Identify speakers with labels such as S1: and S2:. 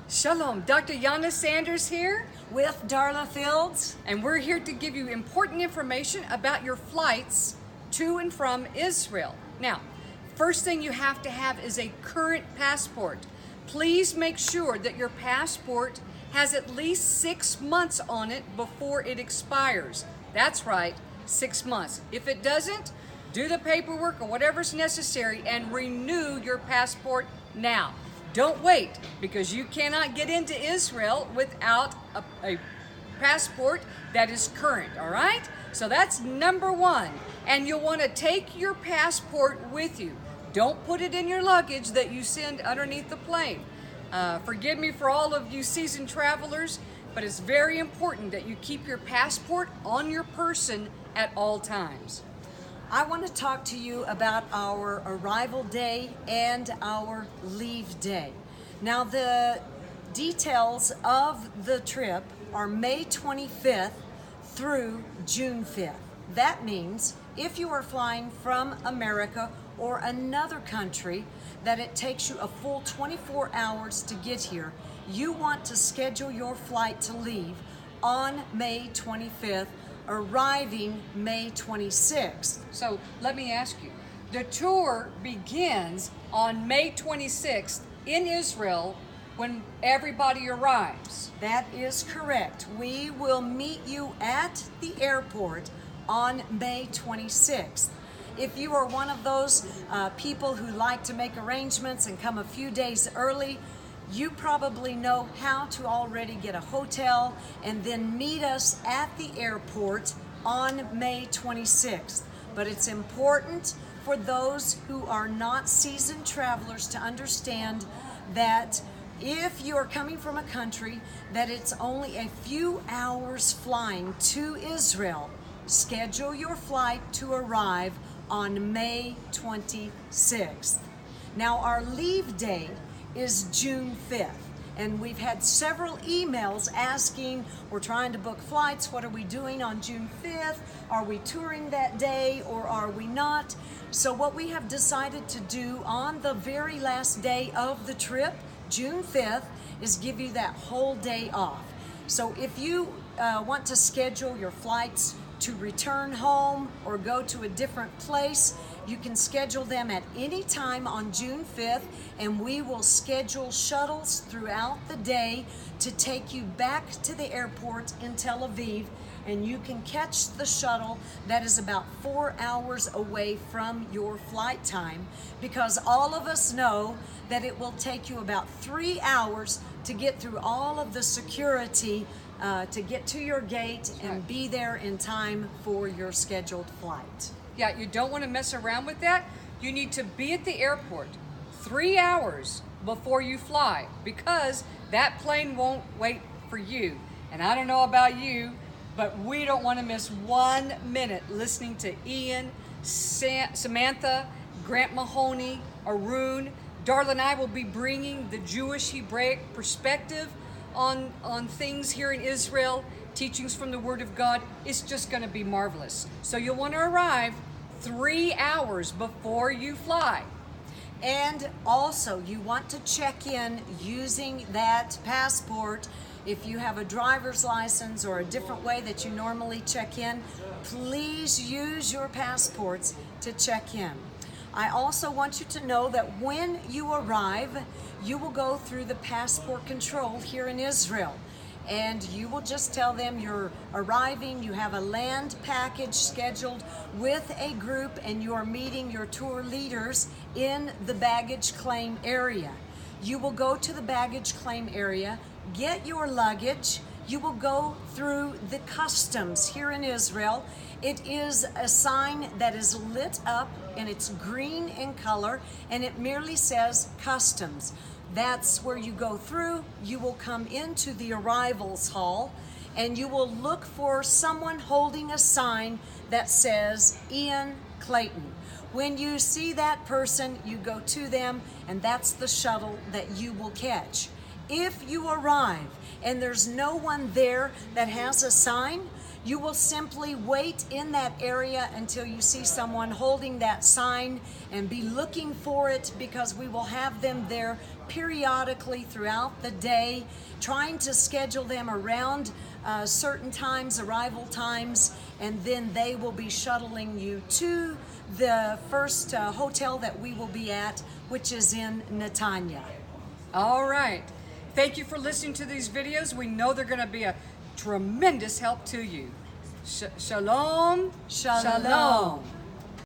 S1: Shalom, Dr. Yana Sanders here,
S2: with Darla Fields.
S1: and we're here to give you important information about your flights to and from Israel. Now, first thing you have to have is a current passport. Please make sure that your passport has at least 6 months on it before it expires. That's right, 6 months. If it doesn't, do the paperwork or whatever's necessary and renew your passport now. Don't wait, because you cannot get into Israel without a passport that is current, all right? So that's number one. And you'll want to take your passport with you. Don't put it in your luggage that you send underneath the plane. Forgive me for all of you seasoned travelers, but it's very important that you keep your passport on your person at all times.
S2: I want to talk to you about our arrival day and our leave day. Now, the details of the trip are May 25th through June 5th. That means if you are flying from America or another country that it takes you a full 24 hours to get here, you want to schedule your flight to leave on May 25th, arriving May 26th.
S1: So let me ask you, the tour begins on May 26th in Israel when everybody arrives.
S2: That is correct. We will meet you at the airport on May 26th. If you are one of those people who like to make arrangements and come a few days early, you probably know how to already get a hotel and then meet us at the airport on May 26th. But it's important for those who are not seasoned travelers to understand that if you are coming from a country that it's only a few hours flying to Israel, schedule your flight to arrive on May 26th. Now, our leave day is June 5th. And we've had several emails asking, we're trying to book flights, what are we doing on June 5th? Are we touring that day or are we not? So what we have decided to do on the very last day of the trip, June 5th, is give you that whole day off. So if you want to schedule your flights to return home or go to a different place, you can schedule them at any time on June 5th, and we will schedule shuttles throughout the day to take you back to the airport in Tel Aviv, and you can catch the shuttle that is about 4 hours away from your flight time, because all of us know that it will take you about 3 hours to get through all of the security to get to your gate and be there in time for your scheduled flight.
S1: Yeah, you don't want to mess around with that. You need to be at the airport 3 hours before you fly, because that plane won't wait for you. And I don't know about you, but we don't want to miss 1 minute listening to Ian, Samantha, Grant Mahoney, Arun. Darla and I will be bringing the Jewish Hebraic perspective on things here in Israel, teachings from the Word of God. It's just going to be marvelous. So you'll want to arrive 3 hours before you fly.
S2: And also, you want to check in using that passport. If you have a driver's license or a different way that you normally check in, please use your passports to check in. I also want you to know that when you arrive, you will go through the passport control here in Israel. And you will just tell them you're arriving, you have a land package scheduled with a group, and you are meeting your tour leaders in the baggage claim area. You will go to the baggage claim area, get your luggage. You will go through the customs here in Israel. It is a sign that is lit up and it's green in color, and it merely says customs. That's where you go through. You will come into the arrivals hall and you will look for someone holding a sign that says Ian Clayton. When you see that person, you go to them, and that's the shuttle that you will catch. If you arrive and there's no one there that has a sign, You will simply wait in that area until you see someone holding that sign and be looking for it, because we will have them there periodically throughout the day, trying to schedule them around certain times, arrival times, and then they will be shuttling you to the first hotel that we will be at, which is in Netanya.
S1: All right. Thank you for listening to these videos. We know they're going to be a tremendous help to you. Shalom.
S2: Shalom.